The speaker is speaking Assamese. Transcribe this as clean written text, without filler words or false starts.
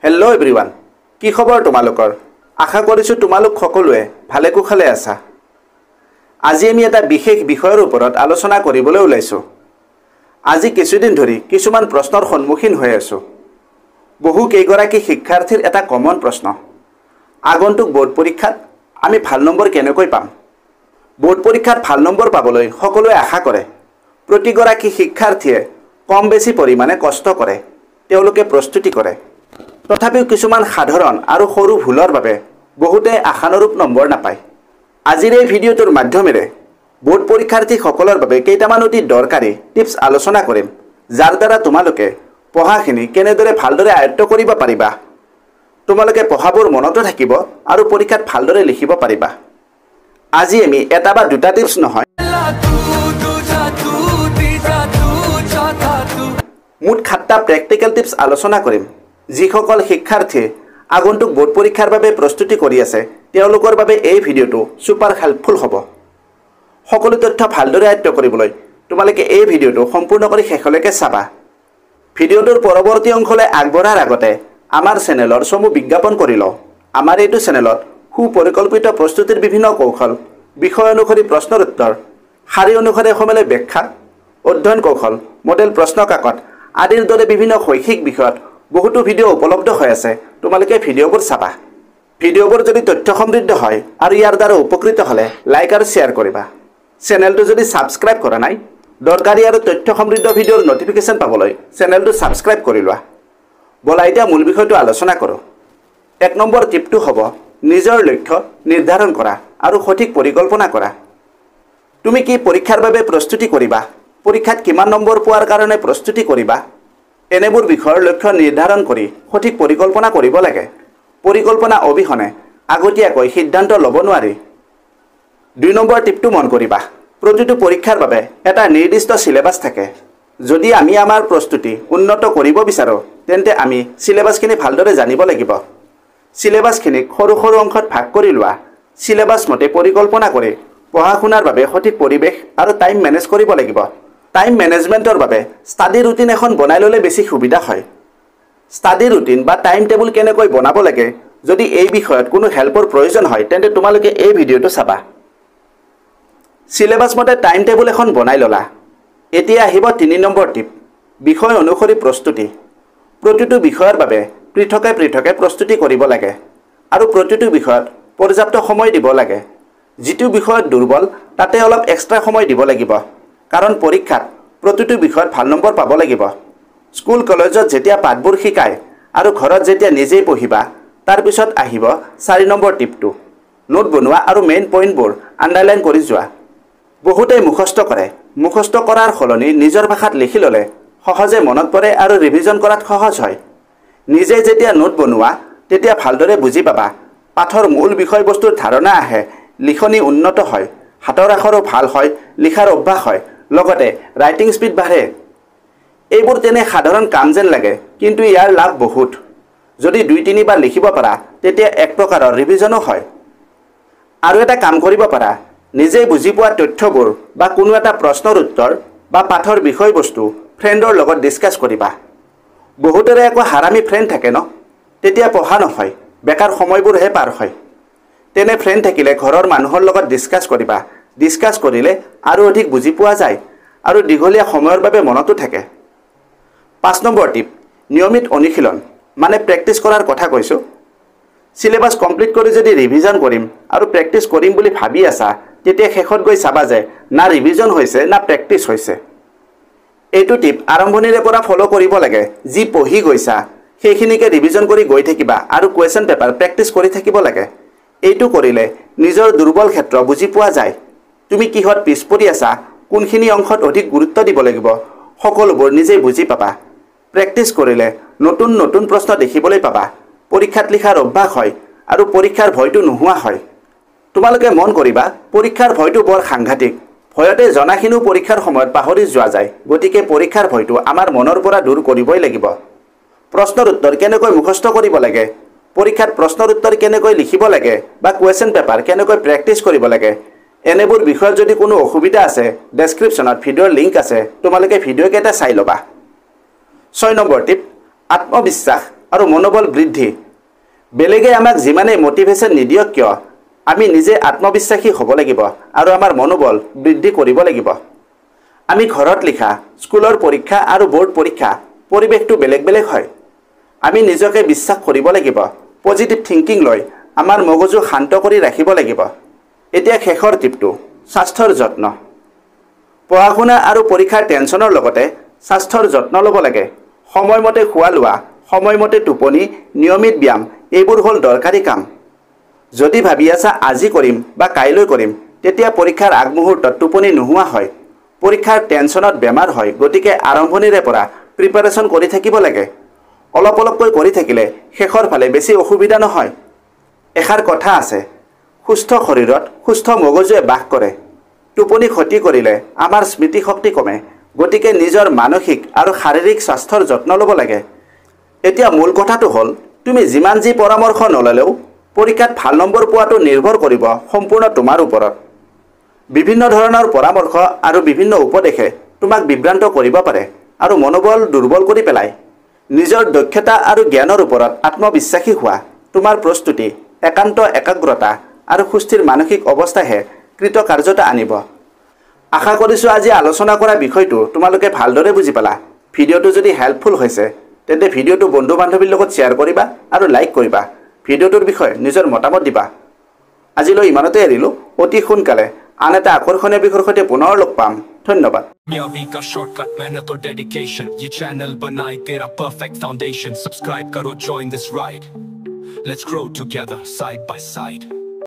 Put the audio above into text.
হেল্ল' এভৰিৱান, কি খবৰ তোমালোকৰ? আশা কৰিছোঁ তোমালোক সকলোৱে ভালে কুশলে আছা। আজি আমি এটা বিশেষ বিষয়ৰ ওপৰত আলোচনা কৰিবলৈ ওলাইছোঁ। আজি কিছুদিন ধৰি কিছুমান প্ৰশ্নৰ সন্মুখীন হৈ আছোঁ। বহু কেইগৰাকী শিক্ষাৰ্থীৰ এটা কমন প্ৰশ্ন, আগন্তুক বোৰ্ড পৰীক্ষাত আমি ভাল নম্বৰ কেনেকৈ পাম? বোৰ্ড পৰীক্ষাত ভাল নম্বৰ পাবলৈ সকলোৱে আশা কৰে। প্ৰতিগৰাকী শিক্ষাৰ্থীয়ে কম বেছি পৰিমাণে কষ্ট কৰে, তেওঁলোকে প্ৰস্তুতি কৰে। তথাপিও কিছুমান সাধাৰণ আৰু সৰু ভুলৰ বাবে বহুতে আশানুৰূপ নম্বৰ নাপায়। আজিৰ এই ভিডিঅ'টোৰ মাধ্যমেৰে বোৰ্ড পৰীক্ষাৰ্থীসকলৰ বাবে কেইটামান অতি দৰকাৰী টিপছ আলোচনা কৰিম, যাৰ দ্বাৰা তোমালোকে পঢ়াখিনি কেনেদৰে ভালদৰে আয়ত্ব কৰিব পাৰিবা, তোমালোকে পঢ়াবোৰ মনতো থাকিব আৰু পৰীক্ষাত ভালদৰে লিখিব পাৰিবা। আজি আমি এটা বা দুটা টিপছ নহয়, মুঠ 7টা প্ৰেক্টিকেল টিপছ আলোচনা কৰিম, যিসকল শিক্ষাৰ্থীয়ে আগন্তুক বোৰ্ড পৰীক্ষাৰ বাবে প্ৰস্তুতি কৰি আছে তেওঁলোকৰ বাবে এই ভিডিঅ'টো ছুপাৰ হেল্পফুল হ'ব। সকলো তথ্য ভালদৰে আয়ত্ব কৰিবলৈ তোমালোকে এই ভিডিঅ'টো সম্পূৰ্ণ কৰি শেষলৈকে চাবা। ভিডিঅ'টোৰ পৰৱৰ্তী অংশলৈ আগবঢ়াৰ আগতে আমাৰ চেনেলৰ চমু বিজ্ঞাপন কৰি লওঁ। আমাৰ এইটো চেনেলত সুপৰিকল্পিত প্ৰস্তুতিৰ বিভিন্ন কৌশল, বিষয় অনুসৰি প্ৰশ্নৰ উত্তৰ, শাৰী অনুসৰি সময়লৈ ব্যাখ্যা, অধ্যয়ন কৌশল, মডেল প্ৰশ্ন কাকত আদিৰ দৰে বিভিন্ন শৈক্ষিক বিষয়ত বহুতো ভিডিঅ' উপলব্ধ হৈ আছে। তোমালোকে ভিডিঅ'বোৰ চাবা। ভিডিঅ'বোৰ যদি তথ্য সমৃদ্ধ হয় আৰু ইয়াৰ দ্বাৰা উপকৃত হ'লে লাইক আৰু শ্বেয়াৰ কৰিবা। চেনেলটো যদি ছাবস্ক্ৰাইব কৰা নাই, দৰকাৰী আৰু তথ্য সমৃদ্ধ ভিডিঅ'ৰ নটিফিকেশ্যন পাবলৈ চেনেলটো ছাবস্ক্ৰাইব কৰি লোৱা। ব'লা এতিয়া মূল বিষয়টো আলোচনা কৰোঁ। 1 নম্বৰ টিপটো হ'ব নিজৰ লক্ষ্য নিৰ্ধাৰণ কৰা আৰু সঠিক পৰিকল্পনা কৰা। তুমি কি পৰীক্ষাৰ বাবে প্ৰস্তুতি কৰিবা? পৰীক্ষাত কিমান নম্বৰ পোৱাৰ কাৰণে প্ৰস্তুতি কৰিবা? এনেবোৰ বিষয়ৰ লক্ষ্য নিৰ্ধাৰণ কৰি সঠিক পৰিকল্পনা কৰিব লাগে। পৰিকল্পনা অবিহনে আগতীয়াকৈ সিদ্ধান্ত ল'ব নোৱাৰি। 2 নম্বৰ টিপটো মন কৰিবা, প্ৰতিটো পৰীক্ষাৰ বাবে এটা নিৰ্দিষ্ট চিলেবাছ থাকে। যদি আমি আমাৰ প্ৰস্তুতি উন্নত কৰিব বিচাৰোঁ, তেন্তে আমি চিলেবাছখিনি ভালদৰে জানিব লাগিব। চিলেবাছখিনিক সৰু সৰু অংশত ভাগ কৰি লোৱা। চিলেবাছ মতে পৰিকল্পনা কৰি পঢ়া শুনাৰ বাবে সঠিক পৰিৱেশ আৰু টাইম মেনেজ কৰিব লাগিব। টাইম মেনেজমেণ্টৰ বাবে ষ্টাডি ৰুটিন এখন বনাই ল'লে বেছি সুবিধা হয়। ষ্টাডি ৰুটিন বা টাইম টেবুল কেনেকৈ বনাব লাগে, যদি এই বিষয়ত কোনো হেল্পৰ প্ৰয়োজন হয় তেন্তে তোমালোকে এই ভিডিঅ'টো চাবা। চিলেবাছ মতে টাইম টেবুল এখন বনাই ল'লা। এতিয়া আহিব 3 নম্বৰ টিপ, বিষয় অনুসৰি প্ৰস্তুতি। প্ৰতিটো বিষয়ৰ বাবে পৃথকে পৃথকে প্ৰস্তুতি কৰিব লাগে আৰু প্ৰতিটো বিষয়ত পৰ্যাপ্ত সময় দিব লাগে। যিটো বিষয়ত দুৰ্বল তাতে অলপ এক্সট্ৰা সময় দিব লাগিব, কাৰণ পৰীক্ষাত প্ৰতিটো বিষয়ত ভাল নম্বৰ পাব লাগিব। স্কুল কলেজত যেতিয়া পাঠবোৰ শিকায় আৰু ঘৰত যেতিয়া নিজেই পঢ়িবা, তাৰপিছত আহিব 4 নম্বৰ টিপটো, নোট বনোৱা আৰু মেইন পইণ্টবোৰ আণ্ডাৰলাইন কৰি যোৱা। বহুতেই মুখস্থ কৰে। মুখস্থ কৰাৰ সলনি নিজৰ ভাষাত লিখি ল'লে সহজে মনত পৰে আৰু ৰিভিজন কৰাত সহজ হয়। নিজে যেতিয়া নোট বনোৱা তেতিয়া ভালদৰে বুজি পাবা, পাঠৰ মূল বিষয়বস্তুৰ ধাৰণা আহে, লিখনি উন্নত হয়, হাতৰ আখৰো ভাল হয়, লিখাৰ অভ্যাস হয়, লগতে ৰাইটিং স্পীড বাঢ়ে। এইবোৰ তেনে সাধাৰণ কাম যেন লাগে, কিন্তু ইয়াৰ লাভ বহুত। যদি 2-3 বাৰ লিখিব পাৰা তেতিয়া এক প্ৰকাৰৰ ৰিভিজনো হয়। আৰু এটা কাম কৰিব পাৰা, নিজেই বুজি পোৱা তথ্যবোৰ বা কোনো এটা প্ৰশ্নৰ উত্তৰ বা পাঠৰ বিষয়বস্তু ফ্ৰেণ্ডৰ লগত ডিছকাছ কৰিবা। বহুতৰে একো হাৰামী ফ্ৰেণ্ড থাকে ন, তেতিয়া পঢ়া নহয়, বেকাৰ সময়বোৰহে পাৰ হয়। তেনে ফ্ৰেণ্ড থাকিলে ঘৰৰ মানুহৰ লগত ডিছকাছ কৰিবা। ডিছকাছ কৰিলে আৰু অধিক বুজি পোৱা যায় আৰু দীঘলীয়া সময়ৰ বাবে মনতো থাকে। 5 নম্বৰ টিপ, নিয়মিত অনুশীলন, মানে প্ৰেক্টিছ কৰাৰ কথা কৈছোঁ। চিলেবাছ কমপ্লিট কৰি যদি ৰিভিজন কৰিম আৰু প্ৰেক্টিছ কৰিম বুলি ভাবি আছা, তেতিয়া শেষত গৈ চাবা যে না ৰিভিজন হৈছে না প্ৰেক্টিছ হৈছে। এইটো টিপ আৰম্ভণিৰে পৰা ফ'ল' কৰিব লাগে। যি পঢ়ি গৈছা সেইখিনিকে ৰিভিজন কৰি গৈ থাকিবা আৰু কুৱেশ্যন পেপাৰ প্ৰেক্টিছ কৰি থাকিব লাগে। এইটো কৰিলে নিজৰ দুৰ্বল ক্ষেত্ৰ বুজি পোৱা যায়। তুমি কিহত পিছ পৰি আছা, কোনখিনি অংশত অধিক গুৰুত্ব দিব লাগিব, সকলোবোৰ নিজেই বুজি পাবা। প্ৰেক্টিছ কৰিলে নতুন নতুন প্ৰশ্ন দেখিবলৈ পাবা, পৰীক্ষাত লিখাৰ অভ্যাস হয় আৰু পৰীক্ষাৰ ভয়টো নোহোৱা হয়। তোমালোকে মন কৰিবা, পৰীক্ষাৰ ভয়টো বৰ সাংঘাতিক। ভয়তে জনাখিনিও পৰীক্ষাৰ সময়ত পাহৰি যোৱা যায়। গতিকে পৰীক্ষাৰ ভয়টো আমাৰ মনৰ পৰা দূৰ কৰিবই লাগিব। প্ৰশ্নৰ উত্তৰ কেনেকৈ মুখস্থ কৰিব লাগে, পৰীক্ষাত প্ৰশ্নৰ উত্তৰ কেনেকৈ লিখিব লাগে বা কুৱেশ্যন পেপাৰ কেনেকৈ প্ৰেক্টিছ কৰিব লাগে, এনেবোৰ বিষয়ত যদি কোনো অসুবিধা আছে, ডেছক্ৰিপশ্যনত ভিডিঅ'ৰ লিংক আছে, তোমালোকে ভিডিঅ'কেইটা চাই ল'বা। 6 নম্বৰ টিপ, আত্মবিশ্বাস আৰু মনোবল বৃদ্ধি বেলেগে আমাক যিমানেই মটিভেশ্যন নিদিয়ক কিয় আমি নিজে আত্মবিশ্বাসী হ'ব লাগিব আৰু আমাৰ মনোবল বৃদ্ধি কৰিব লাগিব আমি ঘৰত লিখা স্কুলৰ পৰীক্ষা আৰু বোৰ্ড পৰীক্ষা পৰিৱেশটো বেলেগ বেলেগ হয় আমি নিজকে বিশ্বাস কৰিব লাগিব পজিটিভ থিংকিং লৈ আমাৰ মগজু শান্ত কৰি ৰাখিব লাগিব এতিয়া শেষৰ টিপটো স্বাস্থ্যৰ যত্ন পঢ়া শুনা আৰু পৰীক্ষাৰ টেনচনৰ লগতে স্বাস্থ্যৰ যত্ন ল'ব লাগে সময়মতে খোৱা লোৱা সময়মতে টোপনি নিয়মিত ব্যায়াম এইবোৰ হ'ল দৰকাৰী কাম যদি ভাবি আছা আজি কৰিম বা কাইলৈ কৰিম তেতিয়া পৰীক্ষাৰ আগমুহূৰ্তত টোপনি নোহোৱা হয় পৰীক্ষাৰ টেনচনত বেমাৰ হয় গতিকে আৰম্ভণিৰে পৰা প্ৰিপাৰেশ্যন কৰি থাকিব লাগে অলপ অলপকৈ কৰি থাকিলে শেষৰ ফালে বেছি অসুবিধা নহয় এষাৰ কথা আছে সুস্থ শৰীৰত সুস্থ মগজুৱে বাস কৰে টোপনি ক্ষতি কৰিলে আমাৰ স্মৃতি শক্তি কমে গতিকে নিজৰ মানসিক আৰু শাৰীৰিক স্বাস্থ্যৰ যত্ন ল'ব লাগে এতিয়া মূল কথাটো হ'ল তুমি যিমান যি পৰামৰ্শ নললেও পৰীক্ষাত ভাল নম্বৰ পোৱাটো নিৰ্ভৰ কৰিব সম্পূৰ্ণ তোমাৰ ওপৰত বিভিন্ন ধৰণৰ পৰামৰ্শ আৰু বিভিন্ন উপদেশে তোমাক বিভ্ৰান্ত কৰিব পাৰে আৰু মনোবল দুৰ্বল কৰি পেলায় নিজৰ দক্ষতা আৰু জ্ঞানৰ ওপৰত আত্মবিশ্বাসী হোৱা তোমাৰ প্ৰস্তুতি একান্ত একাগ্ৰতা আৰু সুস্থিৰ মানসিক অৱস্থাহে কৃতকাৰ্যতা আনিব আশা কৰিছোঁ আজি আলোচনা কৰা বিষয়টো তোমালোকে ভালদৰে বুজি পালা ভিডিঅ'টো যদি হেল্পফুল হৈছে তেন্তে ভিডিঅ'টো বন্ধু বান্ধৱীৰ লগত শ্বেয়াৰ কৰিবা আৰু লাইক কৰিবা ভিডিঅ'টোৰ বিষয়ে নিজৰ মতামত দিবা আজিলৈ ইমানতে এৰিলোঁ অতি সোনকালে আন এটা আকৰ্ষণীয় বিষয়ৰ সৈতে পুনৰ লগ পাম ধন্যবাদ का शॉर्टकट मेहनत और डेडिकेशन ये चैनल बनाए तेरा परफेक्ट फाउंडेशन सब्सक्राइब करो join this ride let's grow together side by side